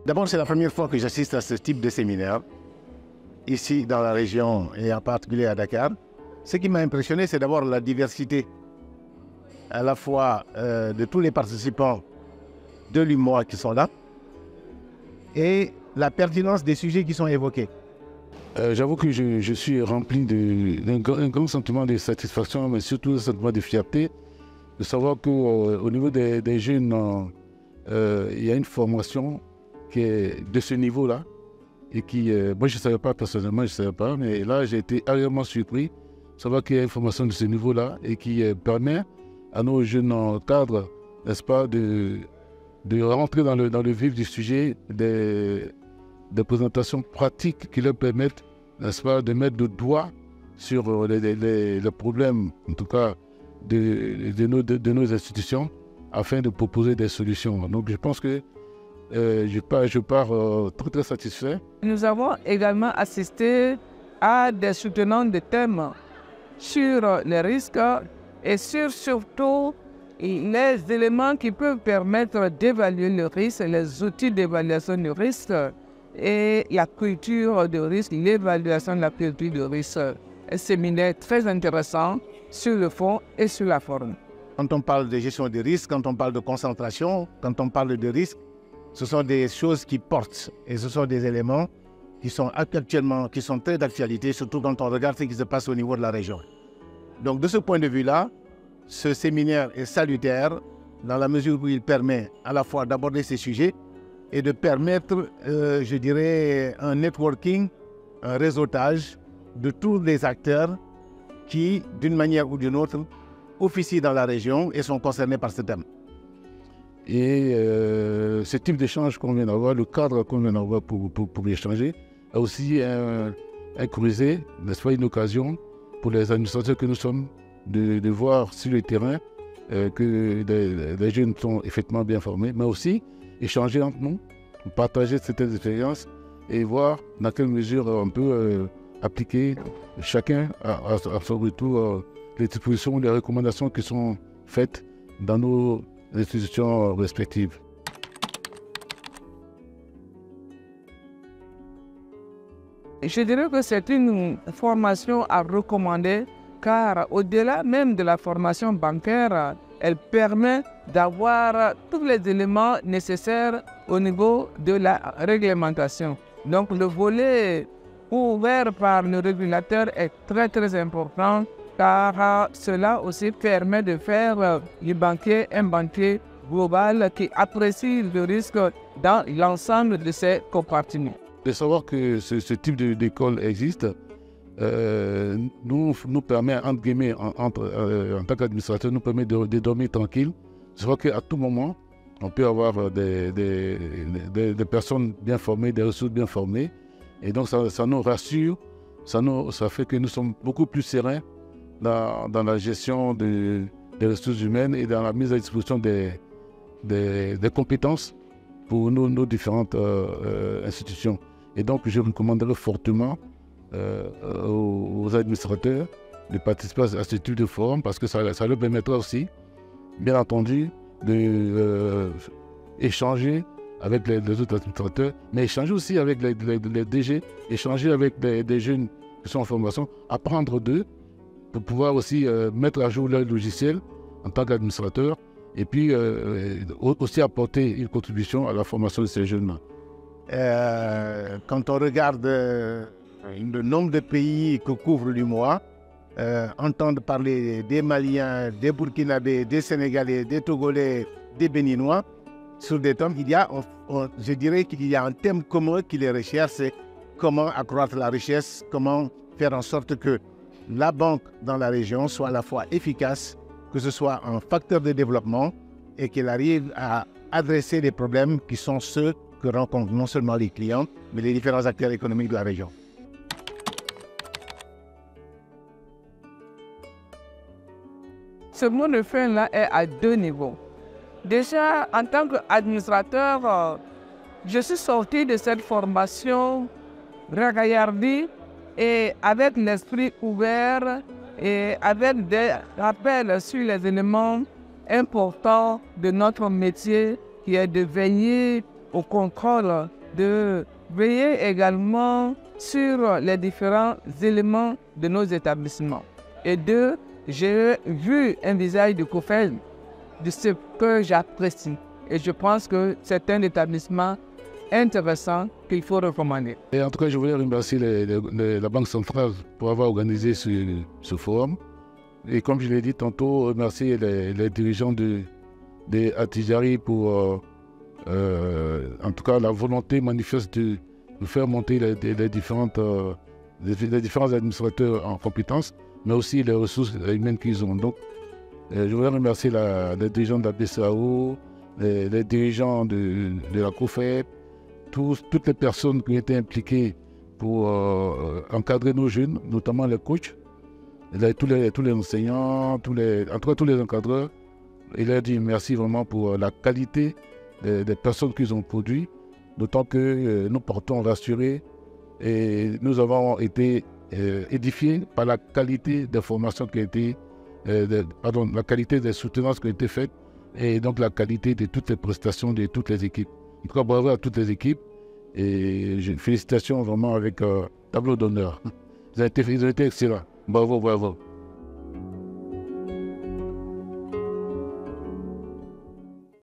D'abord, c'est la première fois que j'assiste à ce type de séminaire, ici dans la région et en particulier à Dakar. Ce qui m'a impressionné, c'est d'abord la diversité à la fois de tous les participants de l'UMOA qui sont là et la pertinence des sujets qui sont évoqués. J'avoue que je suis rempli d'un grand sentiment de satisfaction, mais surtout un sentiment de fierté, de savoir qu'au niveau des jeunes, il y a une formation qui est de ce niveau-là, et qui, moi je ne savais pas personnellement, je ne savais pas, mais là j'ai été agréablement surpris de savoir qu'il y a une formation de ce niveau-là et qui permet à nos jeunes cadres, n'est-ce pas, de rentrer dans le vif du sujet, des présentations pratiques qui leur permettent, n'est-ce pas, de mettre le doigt sur les problèmes, en tout cas, de nos institutions, afin de proposer des solutions. Donc je pense que je pars très très satisfait. Nous avons également assisté à des soutenants de thèmes sur les risques et surtout les éléments qui peuvent permettre d'évaluer le risque, les outils d'évaluation du risque et la culture de risque, l'évaluation de la culture de risque. Un séminaire très intéressant sur le fond et sur la forme. Quand on parle de gestion des risques, quand on parle de concentration, quand on parle de risque, ce sont des choses qui portent et ce sont des éléments qui sont actuellement, qui sont très d'actualité, surtout quand on regarde ce qui se passe au niveau de la région. Donc de ce point de vue-là, ce séminaire est salutaire dans la mesure où il permet à la fois d'aborder ces sujets et de permettre, je dirais, un networking, un réseautage de tous les acteurs qui, d'une manière ou d'une autre, officient dans la région et sont concernés par ce thème. Et ce type d'échange qu'on vient d'avoir, le cadre qu'on vient d'avoir pour échanger, a aussi creusé, n'est-ce pas, une occasion pour les administrateurs que nous sommes de voir sur le terrain que les jeunes sont effectivement bien formés, mais aussi échanger entre nous, partager certaines expériences et voir dans quelle mesure on peut appliquer chacun à son retour les dispositions, les recommandations qui sont faites dans nos institutions respectives. Je dirais que c'est une formation à recommander car au-delà même de la formation bancaire, elle permet d'avoir tous les éléments nécessaires au niveau de la réglementation. Donc le volet ouvert par le régulateur est très très important car cela aussi permet de faire du banquier un banquier global qui apprécie le risque dans l'ensemble de ses compartiments. De savoir que ce type d'école existe nous permet, entre guillemets, en tant qu'administrateur, nous permet de dormir tranquille. Je crois qu'à tout moment, on peut avoir des personnes bien formées, des ressources bien formées. Et donc, ça nous rassure, ça fait que nous sommes beaucoup plus sereins dans la gestion des ressources humaines et dans la mise à disposition des compétences pour nos différentes institutions. Et donc, je recommanderais fortement aux administrateurs de participer à ce type de forum parce que ça leur permettra aussi, bien entendu, d'échanger avec les autres administrateurs, mais échanger aussi avec les DG, échanger avec des jeunes qui sont en formation, apprendre d'eux pour pouvoir aussi mettre à jour leur logiciel en tant qu'administrateur et puis aussi apporter une contribution à la formation de ces jeunes-là. Quand on regarde le nombre de pays que couvre l'UMOA, entendre parler des Maliens, des Burkinabés, des Sénégalais, des Togolais, des Béninois, sur des thèmes, je dirais qu'il y a un thème commun qui les recherche, c'est comment accroître la richesse, comment faire en sorte que la banque dans la région soit à la fois efficace, que ce soit un facteur de développement et qu'elle arrive à adresser les problèmes qui sont ceux que rencontrent non seulement les clients, mais les différents acteurs économiques de la région. Ce mot de fin-là est à deux niveaux. Déjà, en tant qu'administrateur, je suis sorti de cette formation ragaillardi et avec l'esprit ouvert et avec des rappels sur les éléments importants de notre métier qui est de veiller au contrôle, de veiller également sur les différents éléments de nos établissements. Et deux, j'ai vu un visage de COFEL, de ce que j'apprécie. Et je pense que c'est un établissement intéressant qu'il faut recommander. Et en tout cas, je voulais remercier la Banque centrale pour avoir organisé ce forum. Et comme je l'ai dit tantôt, remercier les dirigeants de Attijari pour, en tout cas, la volonté manifeste de faire monter les différents administrateurs en compétences, mais aussi les ressources humaines qu'ils ont. Donc, je voudrais remercier les dirigeants de la BCAO, les dirigeants de la COFEP, toutes les personnes qui ont été impliquées pour encadrer nos jeunes, notamment les coachs, tous les enseignants, en tout cas tous les encadreurs. Il a dit merci vraiment pour la qualité des personnes qu'ils ont produites, d'autant que nous portons rassurés et nous avons été édifiés par la qualité des formations qui a été, la qualité des soutenances qui ont été faites et donc la qualité de toutes les prestations de toutes les équipes. En tout cas, bravo à toutes les équipes et félicitations vraiment avec tableau d'honneur. Ils ont été excellents. Bravo, bravo.